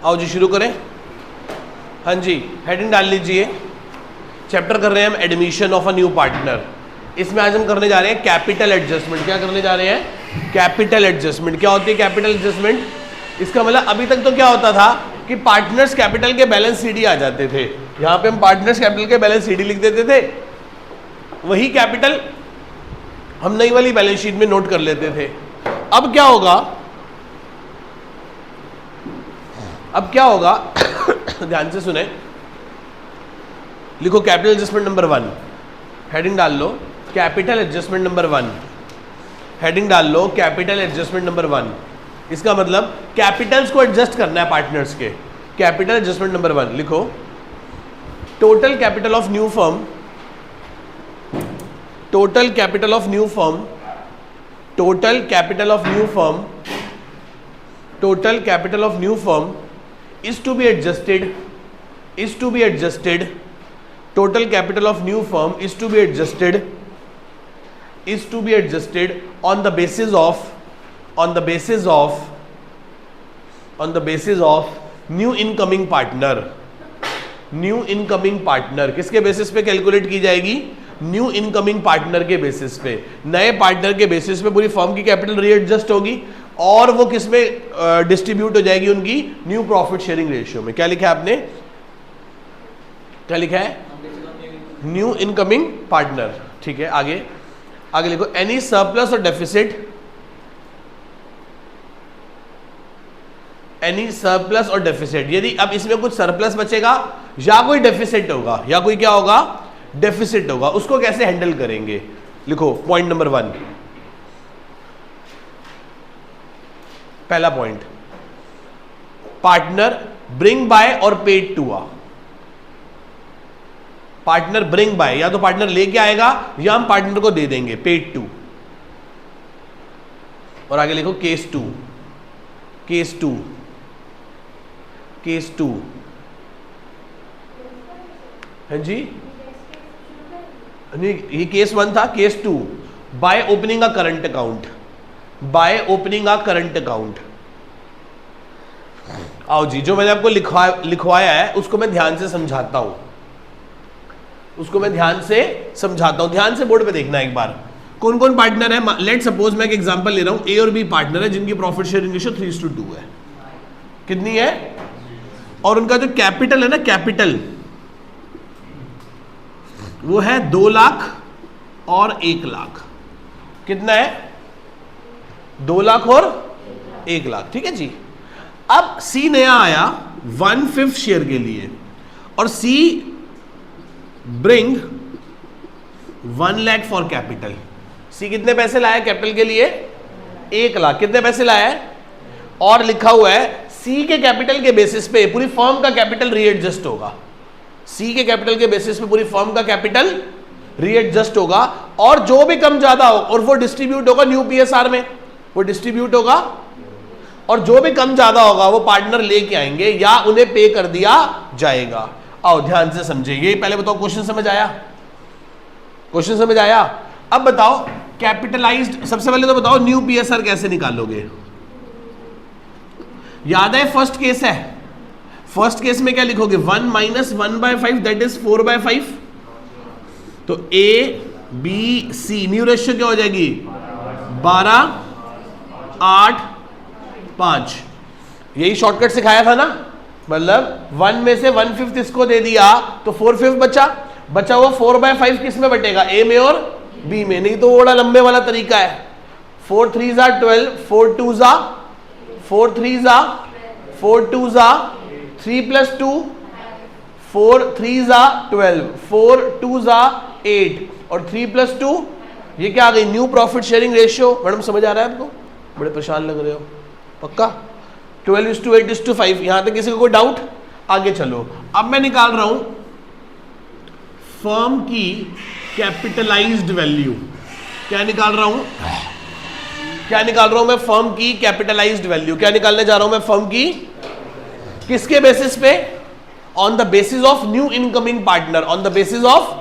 आओ जी शुरू करें। हाँ जी, हेडिंग डाल लीजिए। चैप्टर कर रहे हैं हम admission of a new partner. इसमें आज हम करने जा रहे हैं कैपिटल एडजस्टमेंट। क्या करने जा रहे हैं? Capital adjustment. क्या होती है कैपिटल एडजस्टमेंट? इसका मतलब अभी तक तो क्या होता था कि पार्टनर्स कैपिटल के बैलेंस सीडी आ जाते थे। यहां पे हम पार्टनर्स कैपिटल के बैलेंस सीडी लिख देते थे, वही कैपिटल हम नई वाली बैलेंस शीट में नोट कर लेते थे। अब क्या होगा? अब क्या होगा ध्यान से सुने, लिखो कैपिटल एडजस्टमेंट नंबर 1, हेडिंग डाल लो कैपिटल एडजस्टमेंट नंबर 1, हेडिंग डाल लो कैपिटल एडजस्टमेंट नंबर 1। इसका मतलब कैपिटल्स को एडजस्ट करना है पार्टनर्स के। कैपिटल एडजस्टमेंट नंबर 1 लिखो, total capital of new firm, total capital of new firm, total capital of new firm, total capital of new firm is to be adjusted, is to be adjusted, total capital of new firm is to be adjusted, is to be adjusted on the basis of, on the basis of, on the basis of new incoming partner, new incoming partner। किसके basis पे calculate की जाएगी? New incoming partner के basis पे। नए partner के basis पे पूरी फर्म की कैपिटल रीएडजस्ट होगी और वो किस में डिस्ट्रीब्यूट हो जाएगी? उनकी न्यू प्रॉफिट शेयरिंग रेशियो में। क्या लिखा है आपने? क्या लिखा है? New incoming partner. ठीक है, आगे आगे लिखो, एनी सरप्लस और डेफिसिट, एनी सरप्लस और डेफिसिट। यदि अब इसमें कुछ सरप्लस बचेगा या कोई डेफिसिट होगा, या कोई क्या होगा? डेफिसिट होगा, उसको कैसे हैंडल करेंगे? लिखो पॉइंट नंबर 1, पहला पॉइंट, पार्टनर ब्रिंग बाय और पेड टू आ। पार्टनर ब्रिंग बाय, या तो पार्टनर लेके आएगा या हम पार्टनर को दे देंगे पेड टू। और आगे लिखो केस 2, केस 2, केस 2। है जी, नहीं ये केस 1 था। Case 2, by opening a current account, by opening a current account. आओ जी, जो मैंने आपको लिखवाया है उसको मैं ध्यान से समझाता हूं, उसको मैं ध्यान से समझाता हूं। ध्यान से बोर्ड पे देखना एक बार, कौन कौन पार्टनर है। लेट सपोज मैं एक एग्जांपल ले रहा हूं, ए और बी पार्टनर है जिनकी प्रॉफिट शेयरिंग रेशियो 3:2 है। कितनी है? और उनका जो कैपिटल है ना, कैपिटल वो है 2 लाख और 1 लाख। कितना है? 2 लाख और 1 लाख। ठीक है जी। अब सी नया आया 1/5 शेयर के लिए और सी ब्रिंग 1 लाख फॉर कैपिटल। सी कितने पैसे लाया कैपिटल के लिए? 1 लाख। कितने पैसे लाया है? और लिखा हुआ है सी के कैपिटल के बेसिस पे पूरी फर्म का कैपिटल रीएडजस्ट होगा। सी के कैपिटल के बेसिस पे पूरी फर्म का कैपिटल रीएडजस्ट होगा और जो भी कम ज्यादा हो, और वो डिस्ट्रीब्यूट होगा न्यू पीएसआर में, वो डिस्ट्रीब्यूट होगा और जो भी कम ज्यादा होगा वो पार्टनर लेके आएंगे या उन्हें पे कर दिया जाएगा। आओ ध्यान से समझे, ये पहले बताओ क्वेश्चन समझ आया? क्वेश्चन समझ आया? अब बताओ कैपिटलाइज्ड, सबसे पहले तो बताओ न्यू पीएसआर कैसे निकालोगे? याद है फर्स्ट केस है, फर्स्ट केस में क्या लिखोगे? 1 - 1/5 दैट इज 4/5। तो A B C new ratio क्या हो जाएगी? 12, 8, 5। यही शॉर्टकट सिखाया था ना, मतलब 1 में से 1/5 इसको दे दिया तो 4/5 बचा। बचा हुआ 4/5 किस में बटेगा? ए में और बी में। नहीं तो बड़ा लंबे वाला तरीका है। 4 3 12, 4 2 4 3 4 2 3 + 2 4 3 12, 4 2 8 और 3 + 2 ये क्या आ गई? New profit sharing ratio. Madam समझ आ रहा है आपको? बड़े परेशान लग रहे हो, पक्का? 12:8:5। यहां तक किसी को कोई डाउट? आगे चलो, अब मैं निकाल रहा हूं फर्म की कैपिटलाइज्ड वैल्यू। क्या निकाल रहा हूं? क्या निकाल रहा हूं मैं? फर्म की कैपिटलाइज्ड वैल्यू। क्या निकालने जा रहा हूं मैं? फर्म की किसके बेसिस पे? On the basis of new incoming partner, on the basis of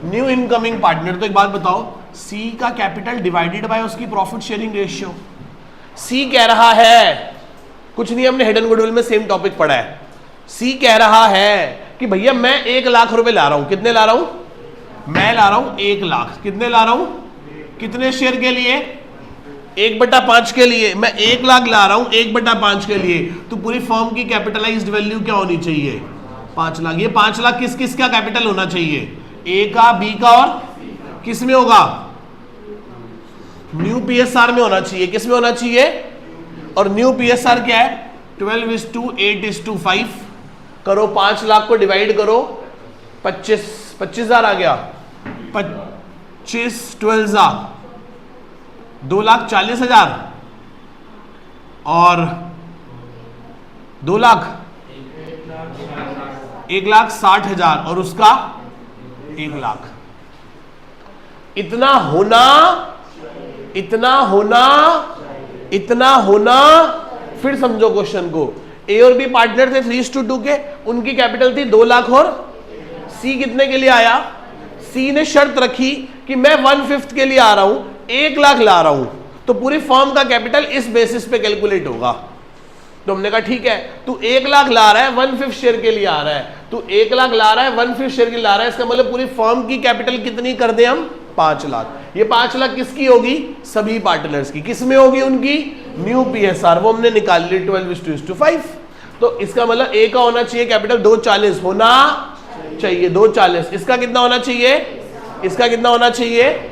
new incoming partner. तो एक बात बताओ, सी का कैपिटल डिवाइडेड बाय उसकी प्रॉफिट शेयरिंग रेशियो। सी कह रहा है कुछ नहीं, हमने हेड एंड गुडविल में सेम टॉपिक पढ़ा है। सी कह रहा है कि भैया मैं 1 लाख रुपए ला रहा हूं। कितने ला रहा हूं? मैं ला रहा हूं 1 लाख। कितने ला रहा हूं? कितने शेयर के लिए? 1/5 के लिए। मैं 1 लाख ला रहा हूं 1/5 के लिए, तो पूरी फर्म की कैपिटलाइज्ड वैल्यू क्या होनी चाहिए? 5 लाख। ये 5 लाख किस किस का कैपिटल होना चाहिए? ए का, बी का और किस में होगा? न्यू पीएसआर में होना चाहिए। किस में होना चाहिए? और न्यू पीएसआर क्या है? 12:8:5 करो। 5 लाख को डिवाइड करो 25,000 आ गया। 25 12 2,40,000 और 2 लाख 1,60,000 और उसका 1 लाख। इतना होना, इतना होना, इतना होना। फिर समझो क्वेश्चन को। ए और बी पार्टनर थे 3:2 के, उनकी कैपिटल थी 2 लाख और सी कितने के लिए आया? सी ने शर्त रखी कि मैं 1/5 के लिए आ रहा हूं, 1 लाख ला रहा हूं, तो पूरी फर्म का कैपिटल इस बेसिस पे कैलकुलेट होगा। तो हमने कहा ठीक है, तू 1 लाख ला रहा है 1/5 शेयर के लिए आ रहा है, तू 1 लाख ला रहा है 1/5 शेयर के लिए ला रहा है, इसका मतलब पूरी फर्म की कैपिटल कितनी कर दे हम? 5 लाख। ये 5 लाख किसकी होगी? सभी पार्टनर्स की। किस में होगी? उनकी न्यू पीएसआर, वो हमने निकाल ली 12:5। तो इसका मतलब ए का होना चाहिए कैपिटल 240 होना चाहिए, 240। इसका कितना होना चाहिए? इसका कितना होना चाहिए?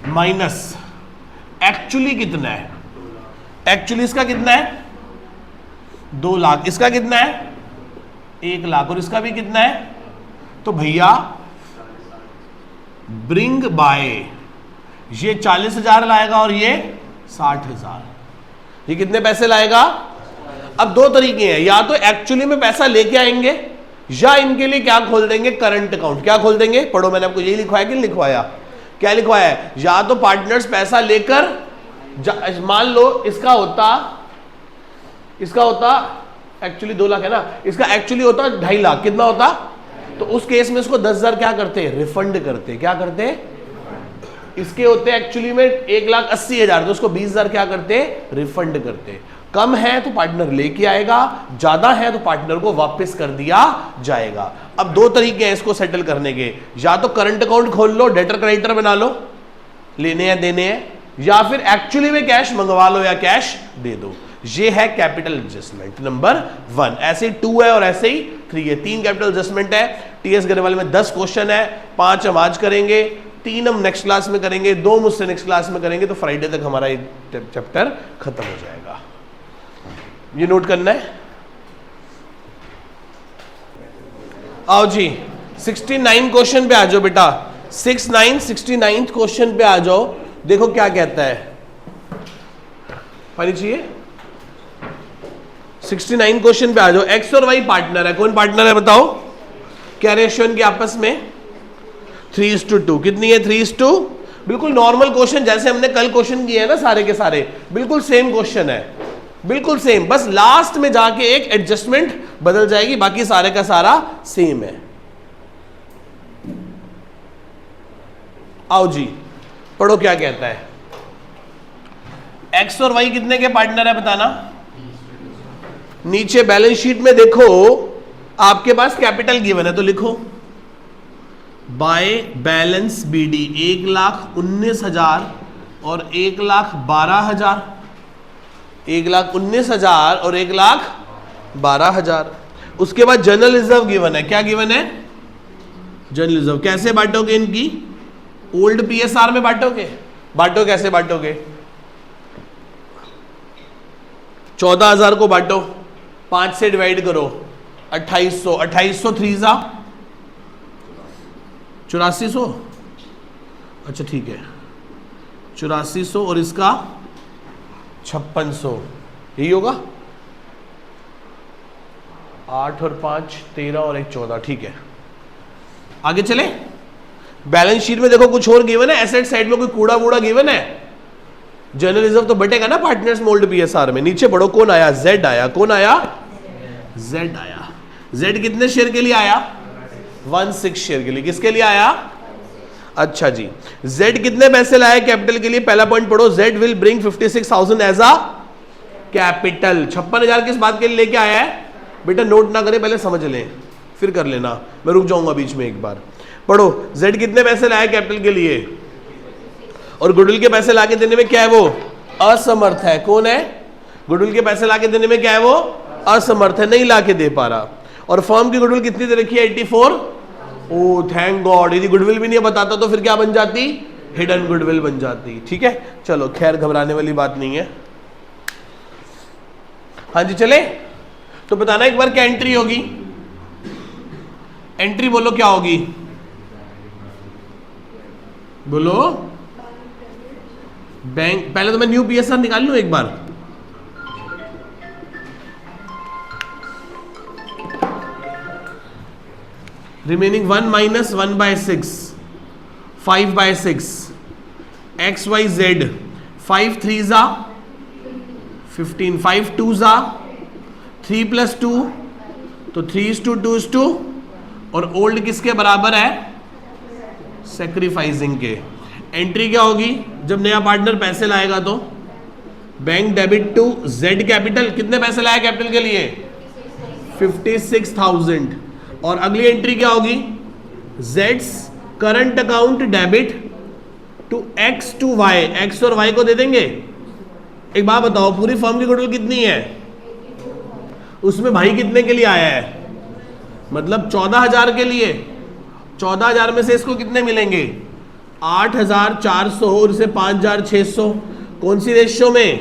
माइनस एक्चुअली कितना है? एक्चुअली इसका कितना है? 2 लाख। इसका कितना है? 1 लाख। और इसका भी कितना है? तो भैया ब्रिंग बाय, ये 40,000 लाएगा और ये 60,000। ये कितने पैसे लाएगा? अब 2 तरीके हैं, या तो एक्चुअली में पैसा लेके आएंगे या इनके लिए क्या खोल देंगे? Current account. क्या खोल देंगे? पढ़ो, मैंने आपको यही लिखवाया कि लिखवाया? क्या लिखवाया है? या तो पार्टनर्स पैसा लेकर, मान लो इसका होता एक्चुअली 2 लाख है ना, इसका एक्चुअली होता 2.5 लाख। कितना होता? तो उस केस में इसको 10,000 क्या करते? रिफंड करते। क्या करते? इसके होते एक्चुअली में 1,80,000, तो उसको 20,000 क्या करते? रिफंड करते। कम है तो पार्टनर लेके आएगा, ज्यादा है तो पार्टनर को वापस कर दिया जाएगा। अब 2 तरीके हैं इसको सेटल करने के, या तो करंट अकाउंट खोल लो, डेटर क्रेडिटर बना लो, लेने हैं देने हैं, या फिर एक्चुअली में कैश मंगवा लो या कैश दे दो। ये है कैपिटल एडजस्टमेंट नंबर 1। ऐसे 2 है और ऐसे ही 3 है। 3 कैपिटल एडजस्टमेंट है। टीएस गरेवाल में 10 क्वेश्चन है, 5 हम आज करेंगे, 3 हम नेक्स्ट क्लास में करेंगे, 2 मुझसे नेक्स्ट क्लास में करेंगे, तो फ्राइडे तक हमारा ये चैप्टर खत्म हो जाएगा। ये नोट करना है। आओ जी 69 क्वेश्चन पे आ जाओ बेटा। 69 क्वेश्चन पे आ जाओ। देखो क्या कहता है, पानी चाहिए? 69 क्वेश्चन पे आ जाओ। एक्स और वाई पार्टनर है। कौन पार्टनर है बताओ? क्या रेशियो इनके आपस में? 3:2। कितनी है? 3:2। बिल्कुल नॉर्मल क्वेश्चन जैसे हमने कल क्वेश्चन किए हैं ना, सारे के सारे बिल्कुल सेम क्वेश्चन है, बिल्कुल सेम। बस लास्ट में जाके एक एडजस्टमेंट बदल जाएगी, बाकी सारे का सारा सेम है। आओ जी पढ़ो क्या कहता है। एक्स और वाई कितने के पार्टनर है बताना? नीचे बैलेंस शीट में देखो, आपके पास कैपिटल गिवन है तो लिखो बाय बैलेंस बीडी 1,19,000 और 1,12,000। 1,19,000 और 1,12,000। उसके बाद जनरल रिजर्व गिवन है। क्या गिवन है? General reserve. कैसे बांटोगे इनकी? ओल्ड पीएसआर में बांटोगे? बांटो, कैसे बांटोगे? 14,000 को बांटो, 5 से डिवाइड करो, 2800। 2800 3 जा 8400। अच्छा ठीक है, 8400 और इसका 5600, यही होगा। 8 और 5 13 और 1 14। ठीक है, आगे चले। बैलेंस शीट में देखो कुछ और गिवन है, एसेट साइड में कोई कूड़ा वूड़ा गिवन है? जनरल रिजर्व तो बटेगा ना पार्टनर्स मोल्ड पीएसआर में। नीचे बढ़ो, कौन आया? जेड आया। कौन आया? जेड आया। जेड कितने शेयर के लिए आया? 16 शेयर के लिए। किसके लिए आया? अच्छा जी, जेड कितने पैसे लाया कैपिटल के लिए? पहला पॉइंट पढ़ो, Z will bring 56,000 as a capital. 56,000 किस बात के लिए लेके आया है बेटा, नोट ना करें, पहले समझ लें फिर कर लेना, मैं रुक जाऊंगा बीच में एक बार। पढ़ो, Z कितने पैसे लाया कैपिटल के लिए, और गुडविल के पैसे लाके देने में क्या है, वो असमर्थ है। कौन है, गुडविल के पैसे लाके देने में क्या है, वो असमर्थ है, नहीं लाके दे पा रहा। और फर्म की गुडविल कितनी दे रखी है, 84। ओ थैंक गॉड, यदि गुडविल भी नहीं बताता तो फिर क्या बन जाती, हिडन गुडविल बन जाती। ठीक है, चलो खैर घबराने वाली बात नहीं है। हाँ जी चले, तो बताना एक बार क्या एंट्री होगी, एंट्री बोलो क्या होगी, बोलो बैंक। पहले तो मैं न्यू PSR निकाल लूं एक बार। रिमेनिंग 1 माइनस 1/6, 5/6, XYZ, 5 3 जा 15, 5 2 जा 3 + 2, तो 3:2 और ओल्ड किसके बराबर है, सेक्रीफाइसिंग के। एंट्री क्या होगी, जब नया पार्टनर पैसे लाएगा तो bank debit to Z capital, कितने पैसे लाया कैपिटल के लिए, 56,000। और अगली एंट्री क्या होगी, Z's current account debit to X to Y, X और Y को दे देंगे। एक बात बताओ, पूरी फर्म की गुडविल कितनी है, उसमें भाई कितने के लिए आया है, मतलब 14,000 के लिए। 14,000 में से इसको कितने मिलेंगे, 8,400 और इसे 5,600। कौन सी रेशियो में,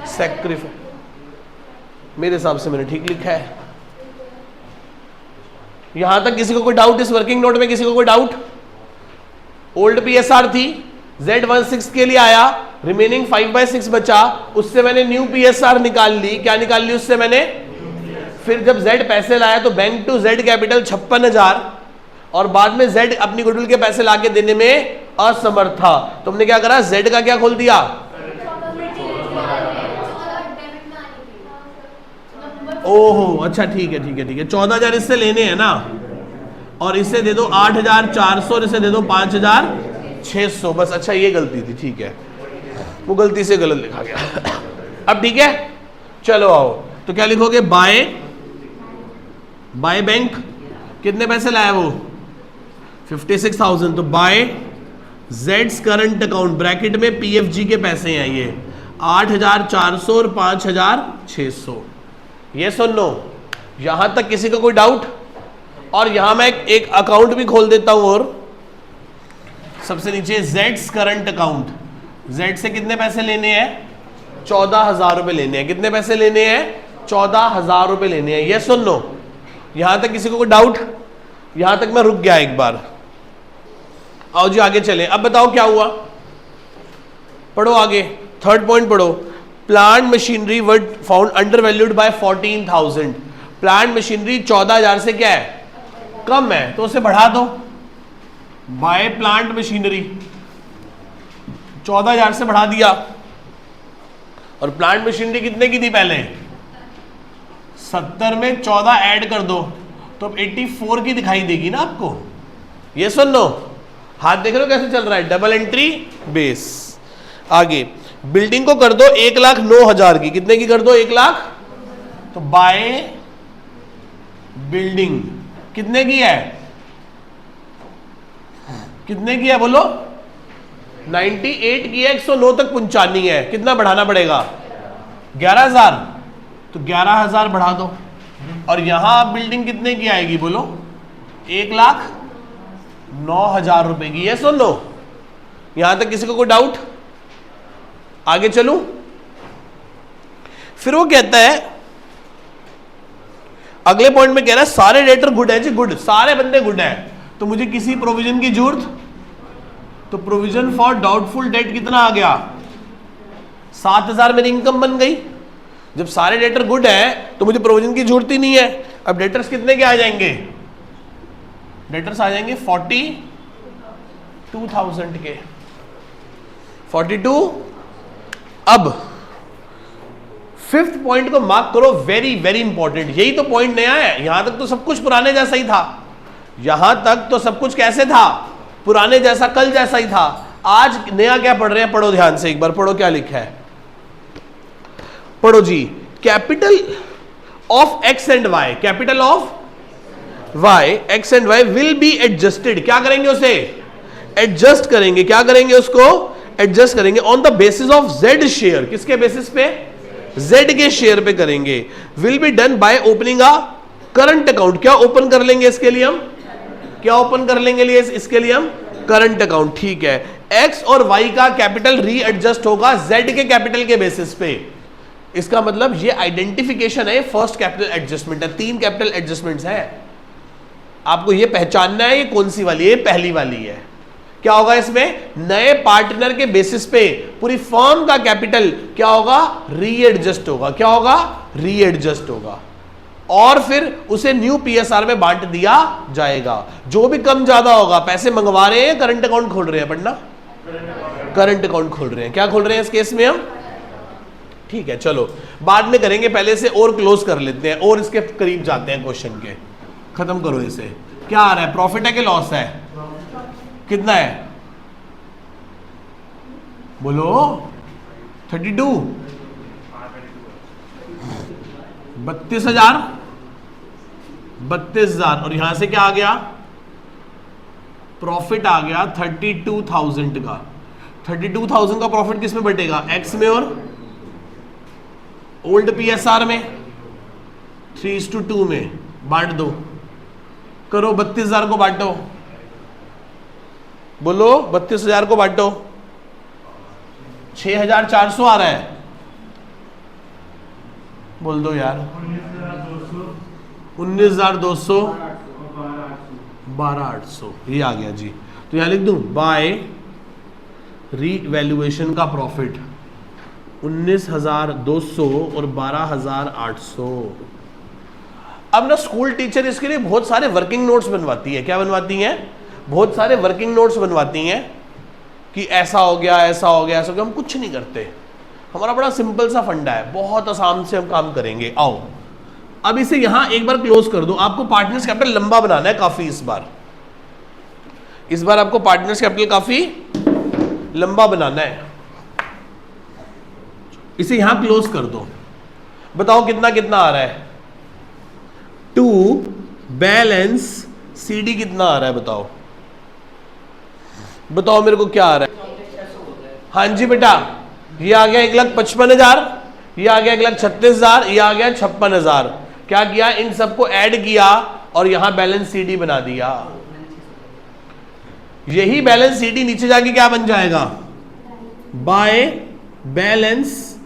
सेक्रीफाइस। मेरे हिसाब से मैंने ठीक लिखा है। यहां तक किसी को कोई डाउट, इस वर्किंग नोट में किसी को कोई डाउट। ओल्ड PSR थी, Z16 के लिए आया, रिमेनिंग 5/6 बचा, उससे मैंने न्यू PSR निकाल ली। क्या निकाल ली उससे मैंने, फिर जब Z पैसे लाया तो बैंक टू Z कैपिटल 56,000, और बाद में Z अपनी गुडविल के पैसे लाके देने में असमर्थ था। तुमने क्या करा, Z का क्या खोल दिया, ओहो अच्छा ठीक है ठीक है ठीक है, 14,000 इससे लेने हैं ना, और इसे दे दो 8,400 और इसे दे दो 5,600 बस। अच्छा ये गलती थी, ठीक है, वो गलती से गलत लिखा गया। अब ठीक है, चलो आओ, तो क्या लिखोगे, बाय बैंक कितने पैसे लाया वो, 56,000, तो by Z's current account bracket में PFG के पैसे हैं ये 8,400 और 5,600। ये सुन लो, यहां तक किसी का कोई डाउट। और यहां मैं एक अकाउंट भी खोल देता हूं, और सबसे नीचे Z's करंट अकाउंट, Z से कितने पैसे लेने हैं, 14,000 रुपए लेने हैं। कितने पैसे लेने हैं, 14,000 रुपए लेने हैं। ये सुन लो, यहां तक किसी को कोई डाउट, यहां तक मैं रुक गया एक बार। आओ जी आगे चले, अब बताओ क्या हुआ, पढ़ो आगे, थर्ड पॉइंट पढ़ो। Plant machinery were found under valued bye 14,000। Plant machinery 14,000 से क्या है, कम है, तो उसे बढ़ा दो। बाय प्लांट मशीनरी 14,000 से बढ़ा दिया, और प्लांट मशीनरी कितने की थी पहले, 70 में 14 ऐड कर दो तो अब 84 की दिखाई देगी ना आपको। ये सुन लो, हाथ देख रहे हो कैसे चल रहा है, डबल एंट्री बेस। आगे बिल्डिंग को कर दो 1,09,000 की, कितने की कर दो, 1 लाख, तो बाय बिल्डिंग कितने की है, कितने की है बोलो, 98 की है, 109 तक पहुंचानी है, कितना बढ़ाना पड़ेगा, 11,000, तो 11,000 बढ़ा दो। और यहां बिल्डिंग कितने की आएगी बोलो, 1,09,000 रुपए की। ये सुन लो, यहां तक किसी को कोई डाउट, आगे चलूं। फिर वो कहता है, अगले पॉइंट में कह रहा है सारे डेटर गुड है जी, गुड, सारे बंदे गुड है, तो मुझे किसी प्रोविजन की जरूरत, तो प्रोविजन फॉर डाउटफुल डेट कितना आ गया, 7,000 मेरी इनकम बन गई। जब सारे डेटर गुड है तो मुझे प्रोविजन की जरूरत ही नहीं है। अब डेटर्स कितने के आ जाएंगे, डेटर्स आ जाएंगे 42,000 के, 42। अब फिफ्थ पॉइंट को मार्क करो, वेरी वेरी इंपॉर्टेंट, यही तो पॉइंट नया है। यहां तक तो सब कुछ पुराने जैसा ही था, यहां तक तो सब कुछ कैसे था, पुराने जैसा, कल जैसा ही था। आज नया क्या पढ़ रहे हैं, पढ़ो ध्यान से एक बार, पढ़ो क्या लिखा है। पढ़ो जी, capital of X and Y, capital of Y, X and Y will be adjusted, क्या करेंगे उसे एडजस्ट करेंगे, क्या करेंगे उसको एडजस्ट करेंगे on the basis of Z share, किसके बेसिस पे जेड के शेयर पे करेंगे। Will be done by opening a current account, क्या ओपन कर लेंगे इसके लिए हम, क्या ओपन कर लेंगे लिए इसके लिए हम करंट अकाउंट, ठीक है। एक्स और वाई का कैपिटल रीएडजस्ट होगा जेड के कैपिटल के बेसिस पे, इसका मतलब ये आइडेंटिफिकेशन है, फर्स्ट कैपिटल एडजस्टमेंट है, 3 कैपिटल एडजस्टमेंट्स है, आपको ये पहचानना है ये कौन सी वाली है, ये पहली वाली है। क्या होगा इसमें, नए पार्टनर के बेसिस पे पूरी फर्म का कैपिटल क्या होगा रीएडजस्ट होगा, क्या होगा रीएडजस्ट होगा, और फिर उसे न्यू पीएसआर में बांट दिया जाएगा। जो भी कम ज्यादा होगा, पैसे मंगवा रहे हैं करंट अकाउंट खोल रहे हैं, पढ़ना करंट अकाउंट खोल रहे हैं, क्या खोल रहे हैं इस केस में हम, ठीक है। चलो बाद में करेंगे, पहले से और क्लोज कर लेते हैं और इसके करीब जाते हैं क्वेश्चन के, खत्म करो इसे। क्या आ रहा है, प्रॉफिट है कि लॉस है, कितना है बोलो, 32, 32,000, 32,000, और यहां से क्या आ गया, प्रॉफिट आ गया 32,000 का। 32,000 का प्रॉफिट किस में बटेगा, एक्स में और ओल्ड पीएसआर में 3:2 में बांट दो, करो 32,000 को बांटो, बोलो 32,000 को बांटो, 6,400 आ रहा है, बोल दो यार, 19,200, 12,800, ये आ गया जी। तो यहां लिख दूं बाय रीवैल्यूएशन का प्रॉफिट 19,200 और 12,800। अब ना स्कूल टीचर इसके लिए बहुत सारे वर्किंग नोट्स बनवाती है, क्या बनवाती हैं, बहुत सारे वर्किंग नोट्स बनवाती हैं कि ऐसा हो गया, ऐसा हो गया, ऐसा हो गया। हम कुछ नहीं करते, हमारा बड़ा सिंपल सा फंडा है, बहुत आसान से हम काम करेंगे। आओ अब इसे यहां एक बार क्लोज कर दो। आपको पार्टनर्स कैपिटल लंबा बनाना है काफी, इस बार आपको पार्टनर्स कैपिटल काफी लंबा बनाना है, इसे यहां क्लोज कर दो। बताओ कितना कितना आ रहा है, 2 बैलेंस सीडी कितना आ रहा है, बताओ बताओ मेरे को क्या आ रहा है। हाँ जी बेटा, ये आ गया 1,55,000, ये आ गया 1,36,000, ये आ गया 56,000। क्या किया, इन सबको ऐड किया और यहां बैलेंस सीडी बना दिया। यही बैलेंस सीडी नीचे जाके क्या बन जाएगा, by balance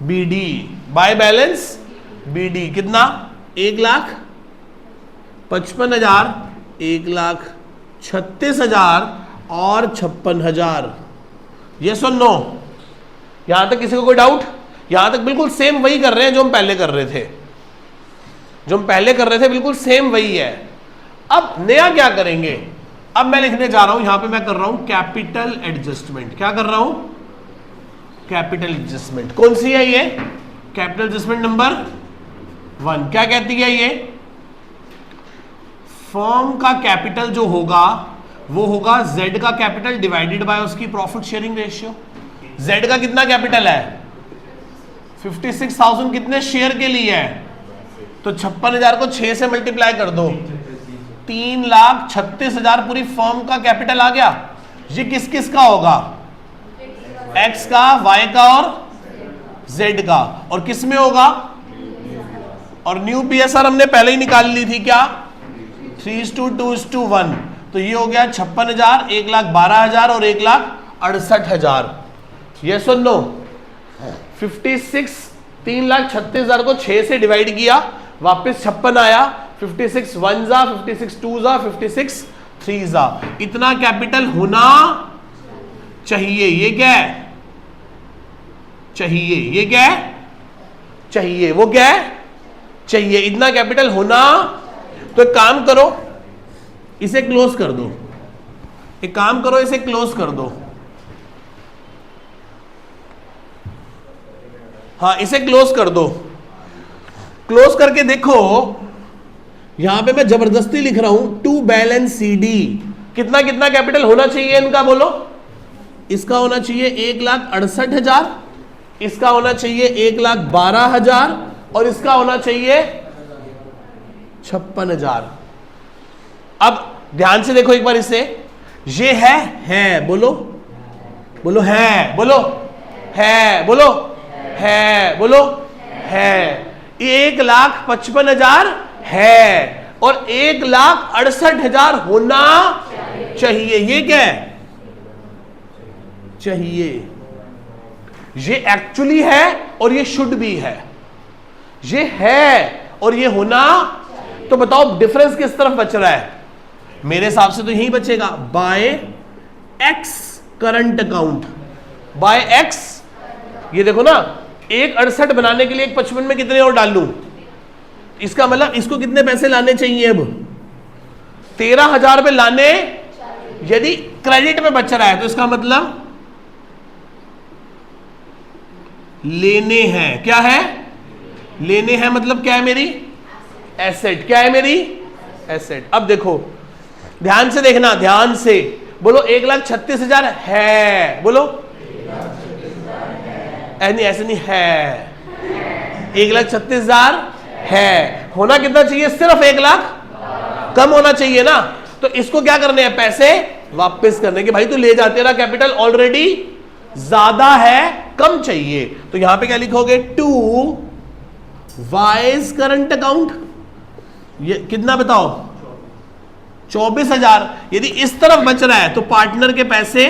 BD, by balance BD कितना, 1,55,000, 1,36,000 और 56,000। ये सुन लो, यहां तक किसी को कोई डाउट, यहां तक बिल्कुल सेम वही कर रहे हैं जो हम पहले कर रहे थे, बिल्कुल सेम वही है। अब नया क्या करेंगे, अब मैं लिखने जा रहा हूं, यहां पे मैं कर रहा हूं कैपिटल एडजस्टमेंट। क्या कर रहा हूं, कैपिटल एडजस्टमेंट। कौन सी है ये, कैपिटल एडजस्टमेंट नंबर 1। क्या कहती है ये, फर्म का कैपिटल जो होगा वो होगा जेड का कैपिटल डिवाइडेड बाय उसकी प्रॉफिट शेयरिंग रेशियो। जेड का कितना कैपिटल है, 56,000 कितने शेयर के लिए है, तो 56,000 को 6 से मल्टीप्लाई कर दो, 3,36,000 पूरी फर्म का कैपिटल आ गया। ये किस किस का होगा, एक्स का, वाई का और जेड का, और किस में होगा, और न्यू पीएसआर हमने पहले ही निकाल ली थी, क्या 3:2:1। तो ये हो गया 56,000, 1,12,000 और 1,68,000। ये सुन लो, 3,36,000 को 6 से डिवाइड किया, वापस 56 आया, 56 1 जा, 56 2 जा, 56 3 जा, इतना कैपिटल होना चाहिए। ये क्या है, चाहिए, ये क्या है, चाहिए, वो क्या है, चाहिए, इतना कैपिटल होना। तो एक काम करो, इसे क्लोज कर दो, एक काम करो, इसे क्लोज कर दो, हाँ इसे क्लोज कर दो। क्लोज करके देखो, यहां पे मैं जबरदस्ती लिख रहा हूं 2 बैलेंस सीडी। कितना कितना कैपिटल होना चाहिए इनका, बोलो। इसका होना चाहिए 1,68,000, इसका होना चाहिए 1,12,000 और इसका होना चाहिए 56,000। अब ध्यान से देखो एक बार इसे, ये है बोलो बोलो, है बोलो, है बोलो, है बोलो, है 1,55,000 है और 1,68,000 होना चाहिए। ये क्या है? चाहिए। ये एक्चुअली है और ये शुड भी है। ये है और ये होना, तो बताओ डिफरेंस किस तरफ बच रहा है? मेरे हिसाब से तो यही बचेगा, by X current account, by X. ये देखो ना, 1,68 बनाने के लिए 1,55 में कितने और डाल लूं? इसका मतलब इसको कितने पैसे लाने चाहिए? अब 13,000 रुपए लाने, यदि क्रेडिट में बच रहा है तो इसका मतलब लेने हैं। क्या है? लेने हैं, मतलब क्या है? मेरी एसेट। क्या है? मेरी एसेट। अब देखो ध्यान से देखना, ध्यान से बोलो, 1,36,000 है, बोलो नहीं, ऐसे नहीं है, 1,36,000 है। होना कितना चाहिए? सिर्फ 1,00,000 कम होना चाहिए ना। तो इसको क्या करने हैं? पैसे वापस करने के। भाई तू ले जा, तेरा कैपिटल ऑलरेडी ज्यादा है, कम चाहिए। तो यहां पे क्या लिखोगे? To Y's current account. ये कितना बताओ? 24,000। यदि इस तरफ बच रहा है तो पार्टनर के पैसे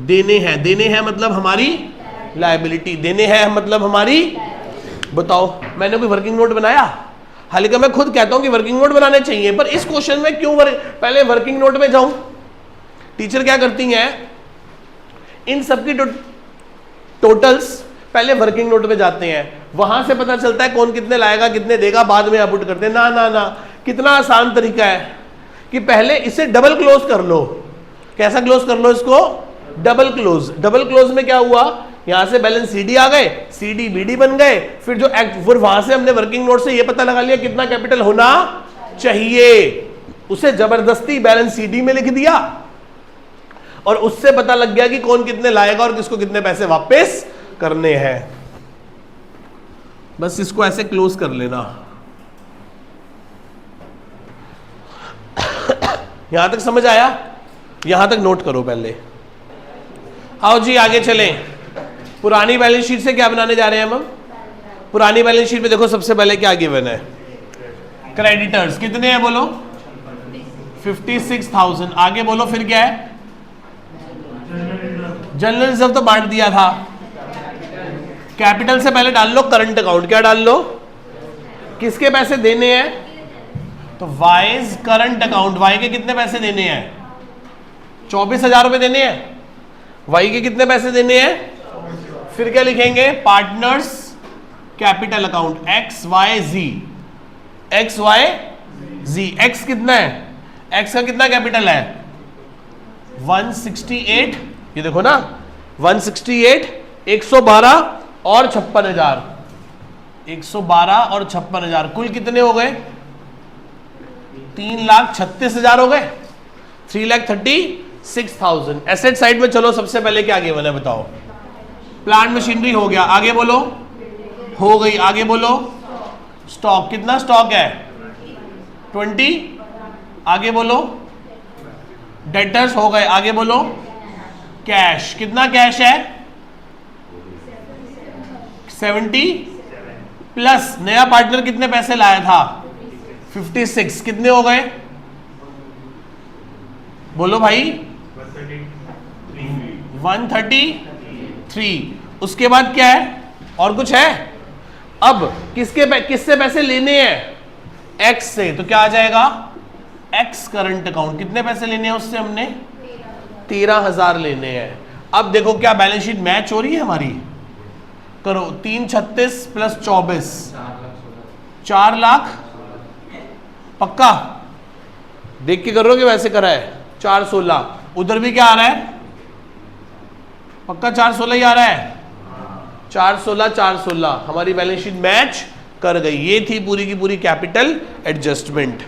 देने हैं। देने हैं मतलब हमारी लायबिलिटी, देने हैं मतलब हमारी। बताओ मैंने कोई वर्किंग नोट बनाया? हालांकि मैं खुद कहता हूं कि वर्किंग नोट बनाने चाहिए, पर इस क्वेश्चन में क्यों पहले वर्किंग नोट में जाऊं? टीचर क्या करती हैं, इन सबकी टोटल्स पहले वर्किंग नोट में जाते हैं, वहां से पता चलता है कौन कितने लाएगा कितने देगा, बाद में आउटपुट करते हैं। ना ना ना, कितना आसान तरीका है कि पहले इसे डबल क्लोज कर लो। कैसा क्लोज कर लो इसको? Double close. डबल क्लोज में क्या हुआ? यहां से बैलेंस सीडी आ गए, सीडी बीडी बन गए, फिर जो फिर वहां से हमने वर्किंग नोट से ये पता लगा लिया कितना कैपिटल होना चाहिए, उसे जबरदस्ती बैलेंस सीडी में लिख दिया और उससे पता लग गया कि कौन कितने लाएगा और किसको कितने पैसे वापस करने हैं। बस इसको ऐसे क्लोज कर लेना। यहां तक समझ आया? यहां तक नोट करो पहले। आओ जी आगे चलें। पुरानी बैलेंस शीट से क्या बनाने जा रहे हैं हम? पुरानी बैलेंस शीट में देखो सबसे पहले क्या गिवन है? क्रेडिटर्स कितने हैं बोलो? 56,000। आगे बोलो फिर क्या है? जनरल रिजर्व तो बांट दिया था। कैपिटल से पहले डाल लो करंट अकाउंट। क्या डाल लो? किसके पैसे देने हैं? तो वाइज करंट अकाउंट। वाई के कितने पैसे देने हैं? 24,000 रुपए देने हैं। वाई के कितने पैसे देने हैं? फिर क्या लिखेंगे? Partners capital account, X Y Z. X Y Z. X कितना है? एक्स का कितना कैपिटल है? 168। ये देखो ना, 168, 112 और 56,000। 112 और 56,000 कुल कितने हो गए? 3,36,000 हो गए। 3,36,000। एसेट साइड में चलो, सबसे पहले क्या गिवन है बताओ? प्लांट मशीनरी हो गया। आगे बोलो। हो गई। आगे बोलो। स्टॉक कितना स्टॉक है? 20। आगे बोलो। डेटर्स हो गए। आगे बोलो। कैश कितना कैश है? 70 प्लस नया पार्टनर कितने पैसे लाया था? 56। कितने हो गए बोलो भाई? 133। उसके बाद क्या है? और कुछ है? अब किससे पैसे लेने हैं? एक्स से। तो क्या आ जाएगा? X current account. कितने पैसे लेने हैं उससे? हमने 13,000 लेने हैं। अब देखो क्या बैलेंस शीट मैच हो रही है हमारी? करो। 336 प्लस 24, 4 लाख। पक्का देख के कर रहे हो कि वैसे करा है? 416। उधर भी क्या आ रहा है? पक्का 416 ही आ रहा है। 416 416 हमारी बैलेंस शीट मैच कर गई। ये थी पूरी की पूरी कैपिटल एडजस्टमेंट।